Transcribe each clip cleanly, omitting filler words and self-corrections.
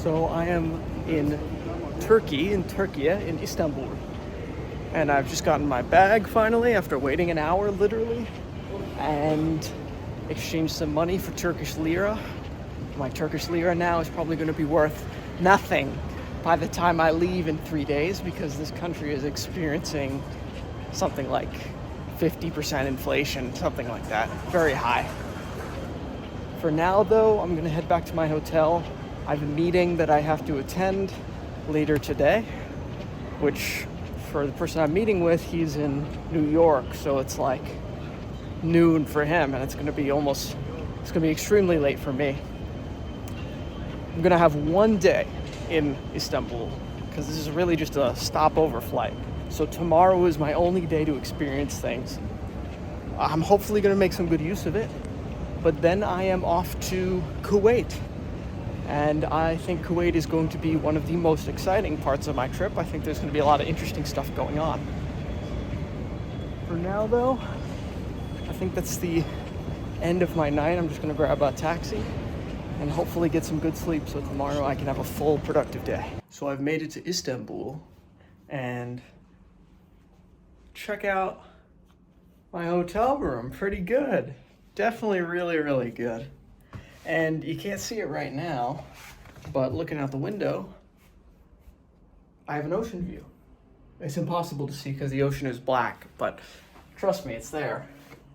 So I am in Turkey, in Istanbul. And I've just gotten my bag finally after waiting an hour literally and exchanged some money for Turkish lira. My Turkish lira now is probably going to be worth nothing by the time I leave in 3 days because this country is experiencing something like 50% inflation, something like that. Very high. For now though, I'm going to head back to my hotel. I have a meeting that I have to attend later today, which for the person I'm meeting with, he's in New York, so it's like noon for him, and it's going to be extremely late for me. I'm going to have one day in Istanbul because this is really just a stopover flight. So tomorrow is my only day to experience things. I'm hopefully going to make some good use of it, but then I am off to Kuwait. And I think Kuwait is going to be one of the most exciting parts of my trip. I think there's going to be a lot of interesting stuff going on. For now, though, I think that's the end of my night. I'm just going to grab a taxi and hopefully get some good sleep so tomorrow I can have a full productive day. So I've made it to Istanbul and check out my hotel room. Pretty good. Definitely really, really good. And you can't see it right now, but looking out the window, I have an ocean view. It's impossible to see because the ocean is black, but trust me, it's there.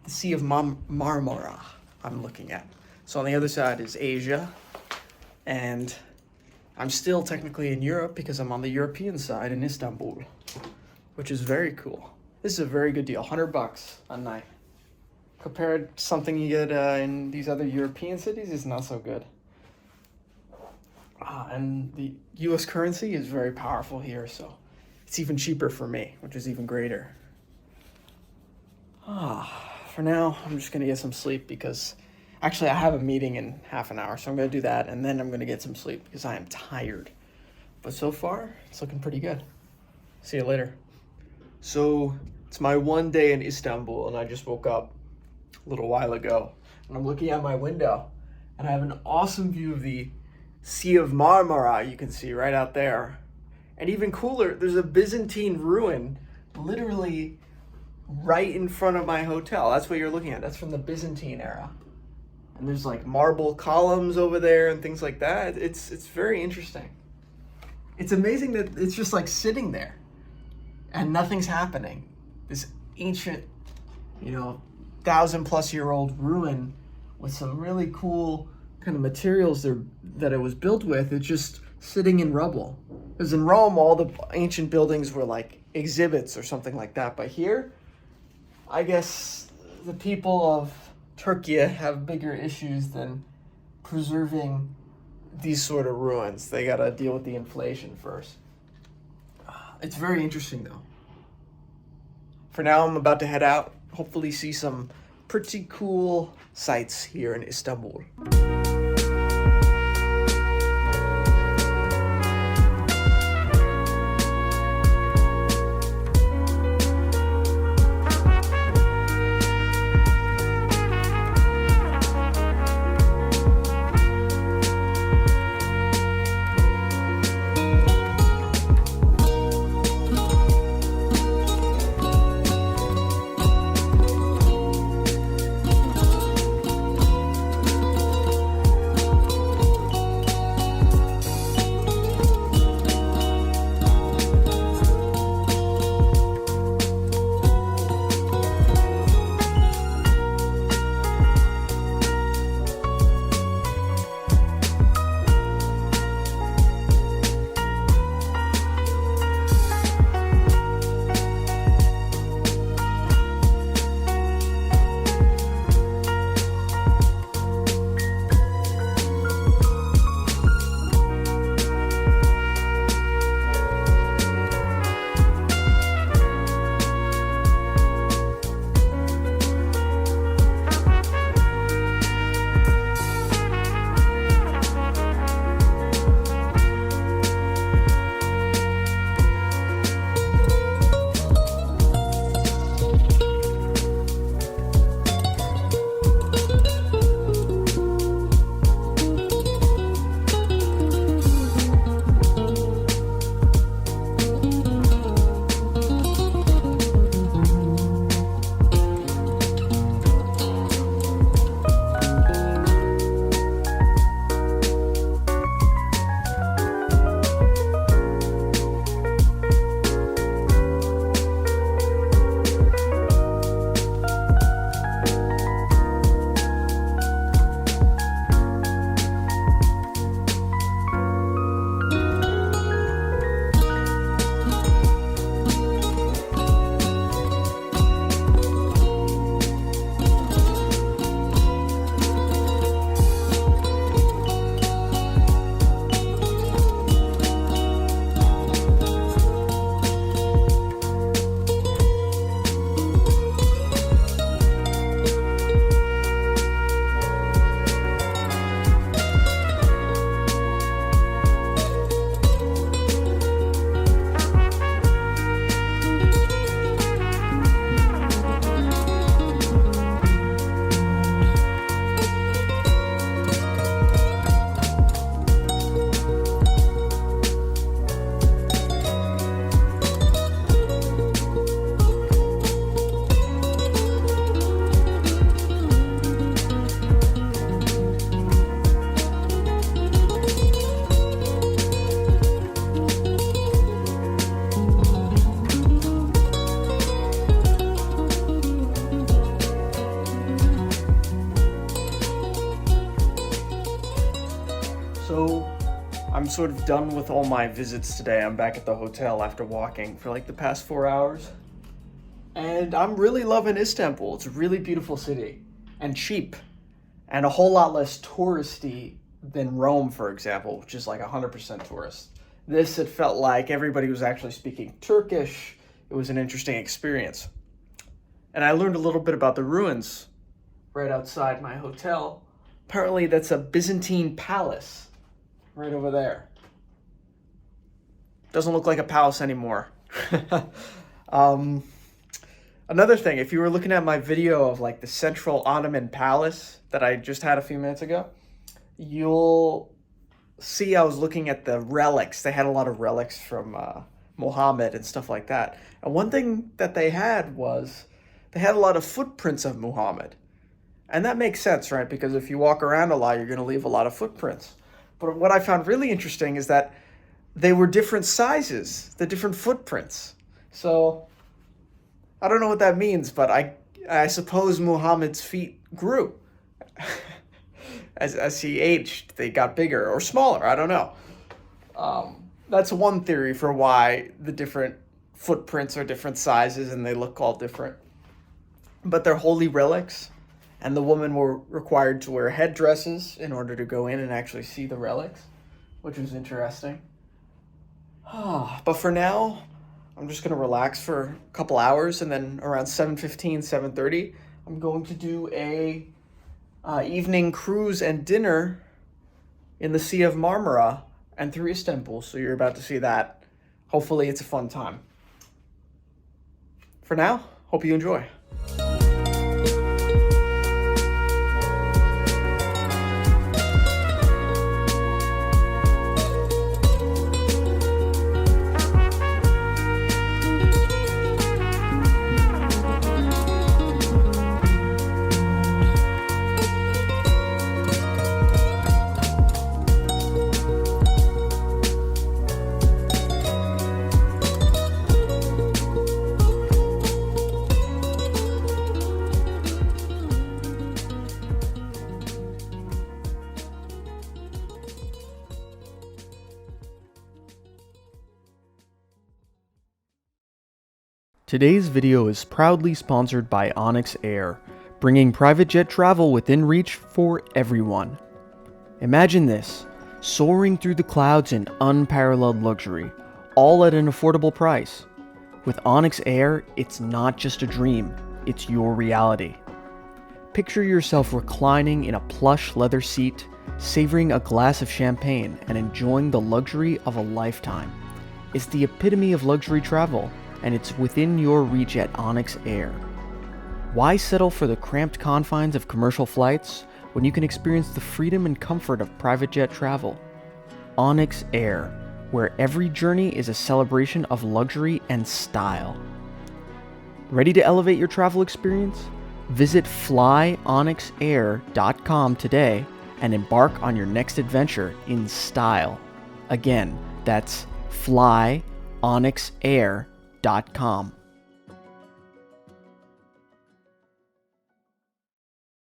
The Sea of Marmara I'm looking at. So on the other side is Asia, and I'm still technically in Europe because I'm on the European side in Istanbul, which is very cool. This is a very good deal, $100 a night. Compared to something you get in these other European cities, it's not so good. And the US currency is very powerful here, so it's even cheaper for me, which is even greater. For now, I'm just going to get some sleep because actually I have a meeting in half an hour, so I'm going to do that, and then I'm going to get some sleep because I am tired. But so far, it's looking pretty good. See you later. So it's my one day in Istanbul, and I just woke up a little while ago, and I'm looking out my window, and I have an awesome view of the Sea of Marmara you can see right out there. And even cooler, there's a Byzantine ruin literally right in front of my hotel. That's what you're looking at. That's from the Byzantine era. And there's like marble columns over there and things like that. It's very interesting. It's amazing that it's just like sitting there and nothing's happening. This ancient, 1,000-plus-year-old ruin with some really cool kind of materials that it was built with. It's just sitting in rubble. Because in Rome, all the ancient buildings were like exhibits or something like that. But here, I guess the people of Turkey have bigger issues than preserving these sort of ruins. They gotta deal with the inflation first. It's very interesting though. For now, I'm about to head out. Hopefully see some pretty cool sights here in Istanbul. I'm sort of done with all my visits today. I'm back at the hotel after walking for like the past 4 hours. And I'm really loving Istanbul. It's a really beautiful city and cheap and a whole lot less touristy than Rome, for example, which is like 100% tourist. This, it felt like everybody was actually speaking Turkish. It was an interesting experience. And I learned a little bit about the ruins right outside my hotel. Apparently that's a Byzantine palace right over there. Doesn't look like a palace anymore. Another thing, if you were looking at my video of like the central Ottoman palace that I just had a few minutes ago, you'll see I was looking at the relics. They had a lot of relics from Muhammad and stuff like that. And one thing that they had was they had a lot of footprints of Muhammad. And that makes sense, right? Because if you walk around a lot, you're going to leave a lot of footprints. But what I found really interesting is that they were different sizes, the different footprints. So I don't know what that means, but I suppose Muhammad's feet grew. As he aged, they got bigger or smaller. I don't know. That's one theory for why the different footprints are different sizes and they look all different. But they're holy relics. And the women were required to wear headdresses in order to go in and actually see the relics, which was interesting. But for now, I'm just going to relax for a couple hours, and then around 7:15, 7:30, I'm going to do a evening cruise and dinner in the Sea of Marmara and through Istanbul. So you're about to see that. Hopefully it's a fun time. For now, hope you enjoy. Today's video is proudly sponsored by Onyx Air, bringing private jet travel within reach for everyone. Imagine this, soaring through the clouds in unparalleled luxury, all at an affordable price. With Onyx Air, it's not just a dream, it's your reality. Picture yourself reclining in a plush leather seat, savoring a glass of champagne, and enjoying the luxury of a lifetime. It's the epitome of luxury travel, and it's within your reach at Onyx Air. Why settle for the cramped confines of commercial flights when you can experience the freedom and comfort of private jet travel? Onyx Air, where every journey is a celebration of luxury and style. Ready to elevate your travel experience? Visit flyonyxair.com today and embark on your next adventure in style. Again, that's flyonyxair.com.